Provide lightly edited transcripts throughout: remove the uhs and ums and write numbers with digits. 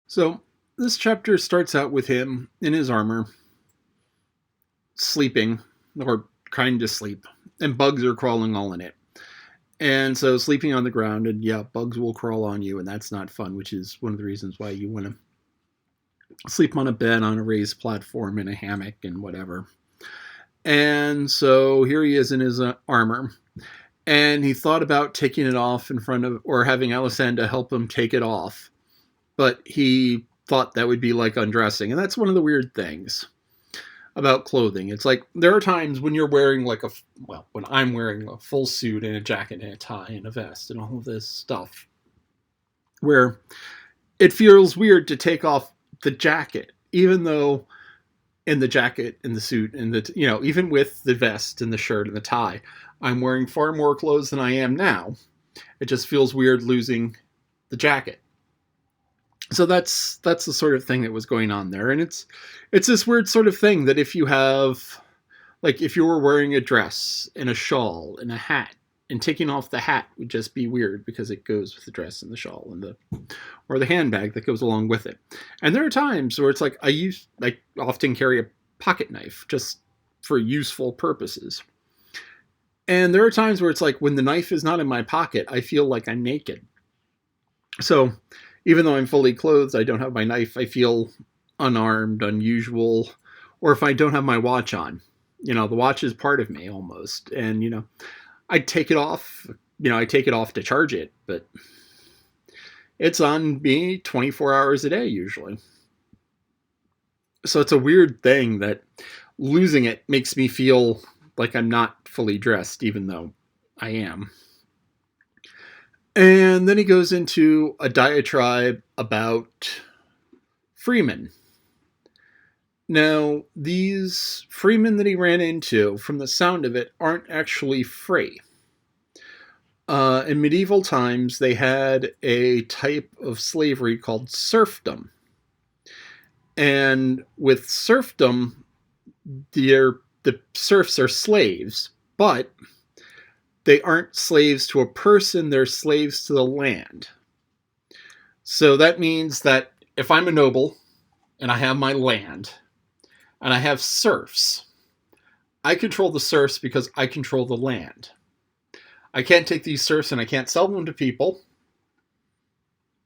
So this chapter starts out with him in his armor, sleeping, or trying to sleep, and bugs are crawling all in it. And so sleeping on the ground, and yeah, bugs will crawl on you, and that's not fun, which is one of the reasons why you want to sleep on a bed, on a raised platform, in a hammock, and whatever. And so here he is in his armor, and he thought about taking it off in front of, or having Alessandra help him take it off, but he thought that would be like undressing, and that's one of the weird things about clothing. It's like there are times when you're wearing when I'm wearing a full suit and a jacket and a tie and a vest and all of this stuff, where it feels weird to take off the jacket, even though in the jacket and the suit and even with the vest and the shirt and the tie, I'm wearing far more clothes than I am now. It just feels weird losing the jacket. So that's the sort of thing that was going on there. And it's this weird sort of thing that if you have, like if you were wearing a dress and a shawl and a hat, and taking off the hat would just be weird because it goes with the dress and the shawl and or the handbag that goes along with it. And there are times where it's like I often carry a pocket knife just for useful purposes. And there are times where it's like when the knife is not in my pocket, I feel like I'm naked. So even though I'm fully clothed, I don't have my knife, I feel unarmed, unusual. Or if I don't have my watch on, the watch is part of me almost. And, I take it off, I take it off to charge it, but it's on me 24 hours a day usually. So it's a weird thing that losing it makes me feel like I'm not fully dressed, even though I am. And then he goes into a diatribe about freemen. Now, these freemen that he ran into, from the sound of it, aren't actually free. In medieval times, they had a type of slavery called serfdom. And with serfdom, the serfs are slaves, but they aren't slaves to a person, they're slaves to the land. So that means that if I'm a noble and I have my land and I have serfs, I control the serfs because I control the land. I can't take these serfs and I can't sell them to people.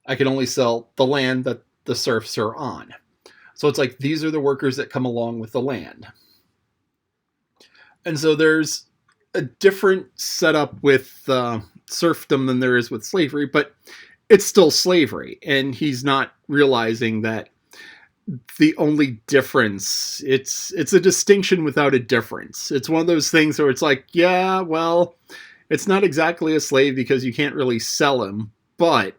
I can only sell the land that the serfs are on. So it's like these are the workers that come along with the land. And so there's a different setup with serfdom than there is with slavery, but it's still slavery. And he's not realizing that the only difference, it's a distinction without a difference. It's one of those things where it's like, yeah, well, it's not exactly a slave because you can't really sell him, but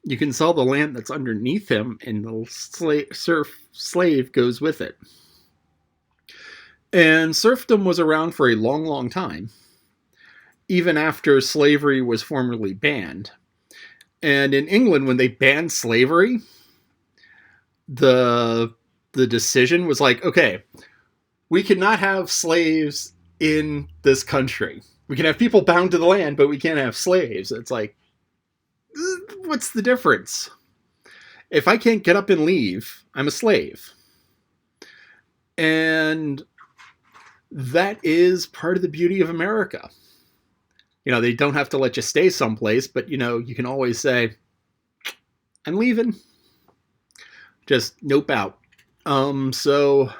you can sell the land that's underneath him and the slave goes with it. And serfdom was around for a long, long time, even after slavery was formally banned. And in England, when they banned slavery, the decision was like, okay, we cannot have slaves in this country. We can have people bound to the land, but we can't have slaves. It's like, what's the difference? If I can't get up and leave, I'm a slave. And that is part of the beauty of America. They don't have to let you stay someplace, but, you can always say, I'm leaving. Just nope out. So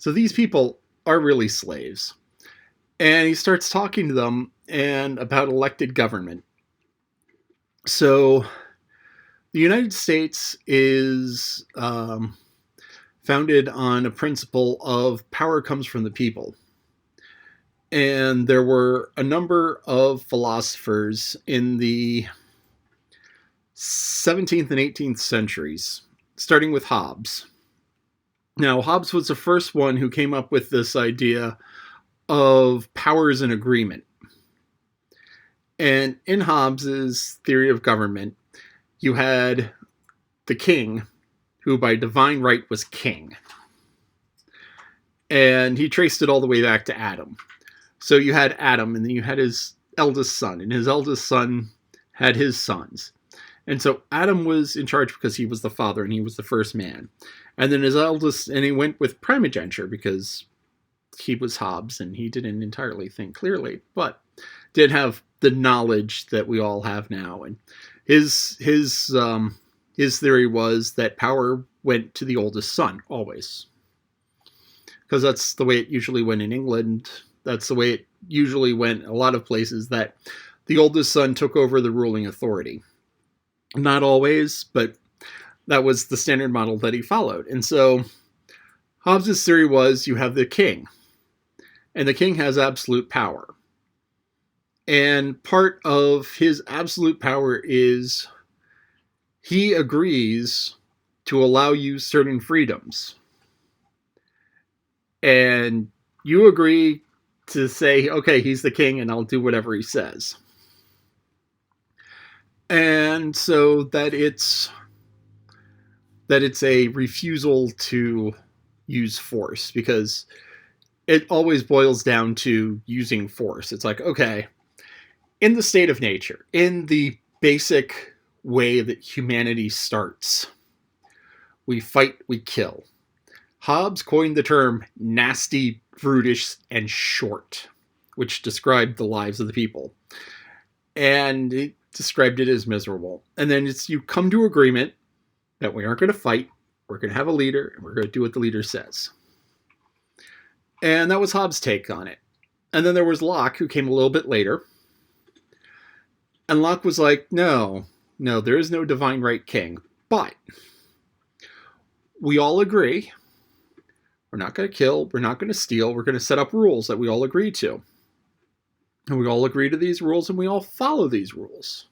these people are really slaves. And he starts talking to them and about elected government. So the United States is founded on a principle of power comes from the people. And there were a number of philosophers in the 17th and 18th centuries, starting with Hobbes. Now, Hobbes was the first one who came up with this idea of powers in agreement. And in Hobbes's theory of government, you had the king, who by divine right was king. And he traced it all the way back to Adam. So you had Adam, and then you had his eldest son, and his eldest son had his sons. And so Adam was in charge because he was the father and he was the first man. And then his eldest, and he went with primogeniture because he was Hobbes and he didn't entirely think clearly, but did have the knowledge that we all have now. And his theory was that power went to the oldest son always, because that's the way it usually went in England. That's the way it usually went a lot of places, that the oldest son took over the ruling authority. Not always, but that was the standard model that he followed. And so Hobbes' theory was you have the king, and the king has absolute power. And part of his absolute power is he agrees to allow you certain freedoms. And you agree to say, okay, he's the king and I'll do whatever he says. And so that it's a refusal to use force, because it always boils down to using force. It's like, okay, in the state of nature, in the basic way that humanity starts, we fight, we kill. Hobbes coined the term nasty, brutish, and short, which described the lives of the people. And it described it as miserable. And then you come to agreement that we aren't going to fight, we're going to have a leader, and we're going to do what the leader says. And that was Hobbes' take on it. And then there was Locke, who came a little bit later. And Locke was like, no, there is no divine right king. But we all agree. We're not going to kill. We're not going to steal. We're going to set up rules that we all agree to. And we all agree to these rules, and we all follow these rules.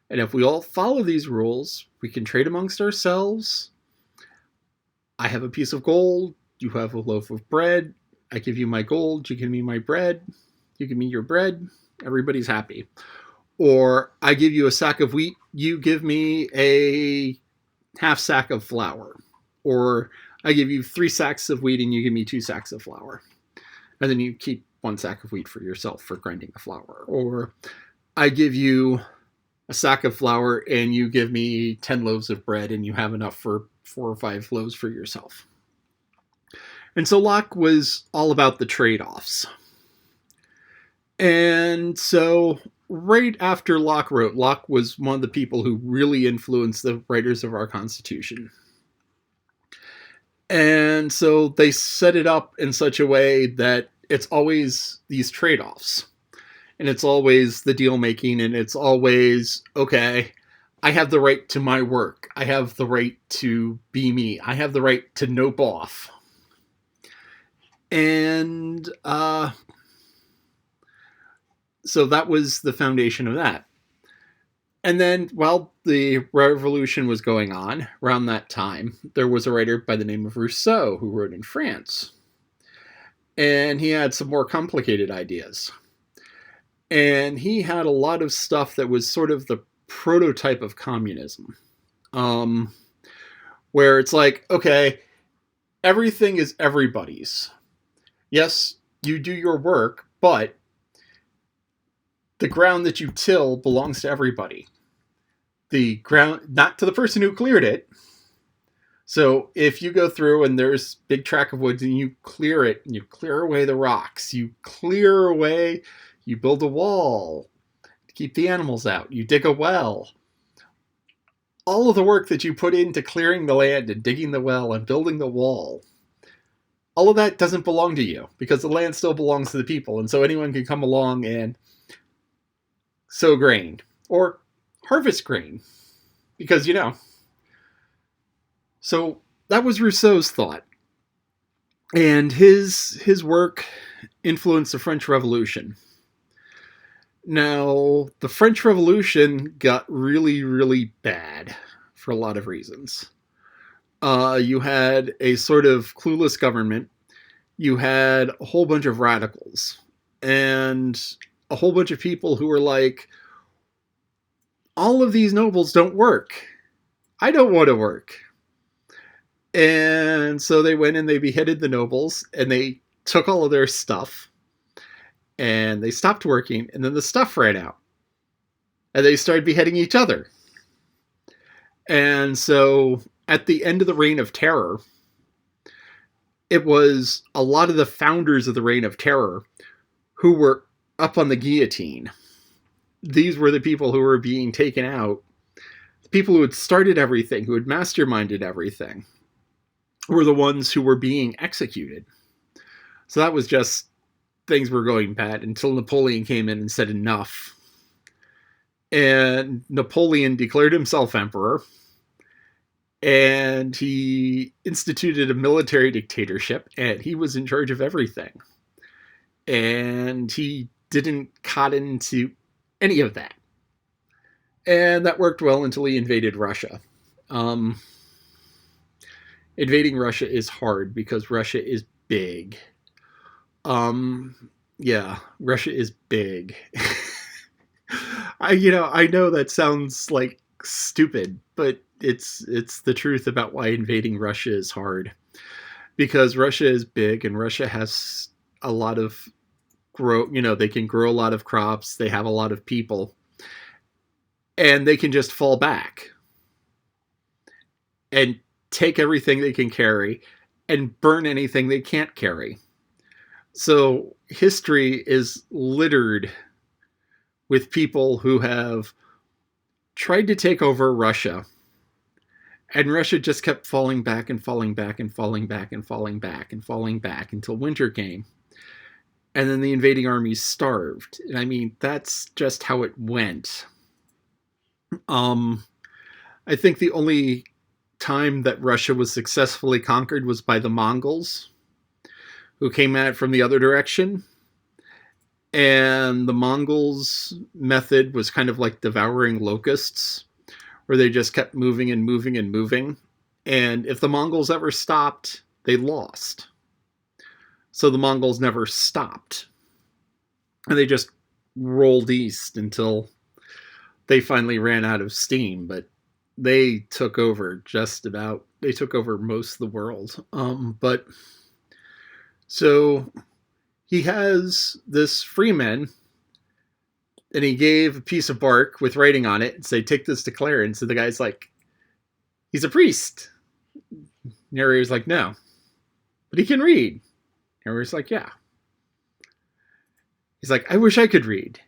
And if we all follow these rules, we can trade amongst ourselves. I have a piece of gold. You have a loaf of bread. I give you my gold. You give me my bread. You give me your bread. Everybody's happy. Or I give you a sack of wheat. You give me a half sack of flour. Or I give you 3 sacks of wheat and you give me 2 sacks of flour. And then you keep 1 sack of wheat for yourself for grinding the flour. Or I give you a sack of flour and you give me 10 loaves of bread and you have enough for 4 or 5 loaves for yourself. And so Locke was all about the trade-offs. And so right after Locke wrote, Locke was one of the people who really influenced the writers of our Constitution. And so they set it up in such a way that it's always these trade-offs. And it's always the deal making, and it's always, okay, I have the right to my work. I have the right to be me. I have the right to nope off. And so that was the foundation of that. And then while the revolution was going on around that time, there was a writer by the name of Rousseau who wrote in France. And he had some more complicated ideas. And he had a lot of stuff that was sort of the prototype of communism. Where it's like, okay, everything is everybody's. Yes, you do your work, but the ground that you till belongs to everybody. The ground, not to the person who cleared it. So if you go through and there's a big tract of woods and you clear it, and you clear away the rocks, you clear away, you build a wall to keep the animals out, you dig a well. All of the work that you put into clearing the land and digging the well and building the wall, all of that doesn't belong to you because the land still belongs to the people. And so anyone can come along and sow grain or harvest grain because, So that was Rousseau's thought. And his work influenced the French Revolution. Now, the French Revolution got really, really bad for a lot of reasons. You had a sort of clueless government. You had a whole bunch of radicals. And a whole bunch of people who were like, all of these nobles don't work. I don't want to work. And so they went and they beheaded the nobles and they took all of their stuff and they stopped working and then the stuff ran out and they started beheading each other. And so at the end of the Reign of Terror, it was a lot of the founders of the Reign of Terror who were up on the guillotine. These were the people who were being taken out. The people who had started everything, who had masterminded everything, were the ones who were being executed. So that was just, things were going bad until Napoleon came in and said enough. And Napoleon declared himself emperor, and he instituted a military dictatorship, and he was in charge of everything. And he didn't cotton to any of that. And that worked well until he invaded Russia. Invading Russia is hard because Russia is big. Yeah, Russia is big. I know that sounds like stupid, but it's the truth about why invading Russia is hard. Because Russia is big and Russia has a lot of they can grow a lot of crops, they have a lot of people, and they can just fall back and take everything they can carry and burn anything they can't carry. So history is littered with people who have tried to take over Russia, and Russia just kept falling back and falling back and falling back and falling back and falling back until winter came. And then the invading armies starved. And I mean, that's just how it went. I think the only time that Russia was successfully conquered was by the Mongols, who came at it from the other direction. And the Mongols' method was kind of like devouring locusts, where they just kept moving and moving and moving. And if the Mongols ever stopped, they lost. So the Mongols never stopped. And they just rolled east until they finally ran out of steam. But they took over they took over most of the world. But so he has this freeman, and he gave a piece of bark with writing on it and say, take this to Clarence. So the guy's like, he's a priest. Narrator's like, no, but he can read. Narrator's like, yeah. He's like, I wish I could read.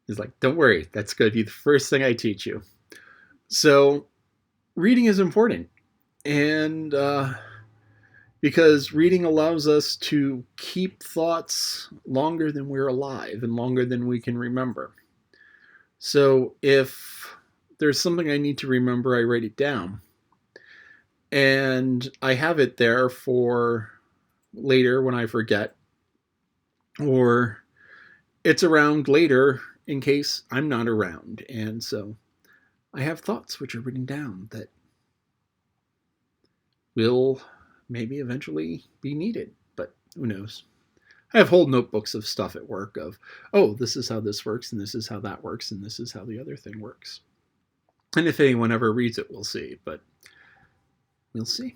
He's like, don't worry, that's going to be the first thing I teach you. So reading is important. And because reading allows us to keep thoughts longer than we're alive and longer than we can remember. So if there's something I need to remember, I write it down. And I have it there for later when I forget. Or it's around later in case I'm not around. And so I have thoughts which are written down that will maybe eventually be needed, but who knows. I have whole notebooks of stuff at work of, oh, this is how this works, and this is how that works, and this is how the other thing works. And if anyone ever reads it, we'll see, but we'll see.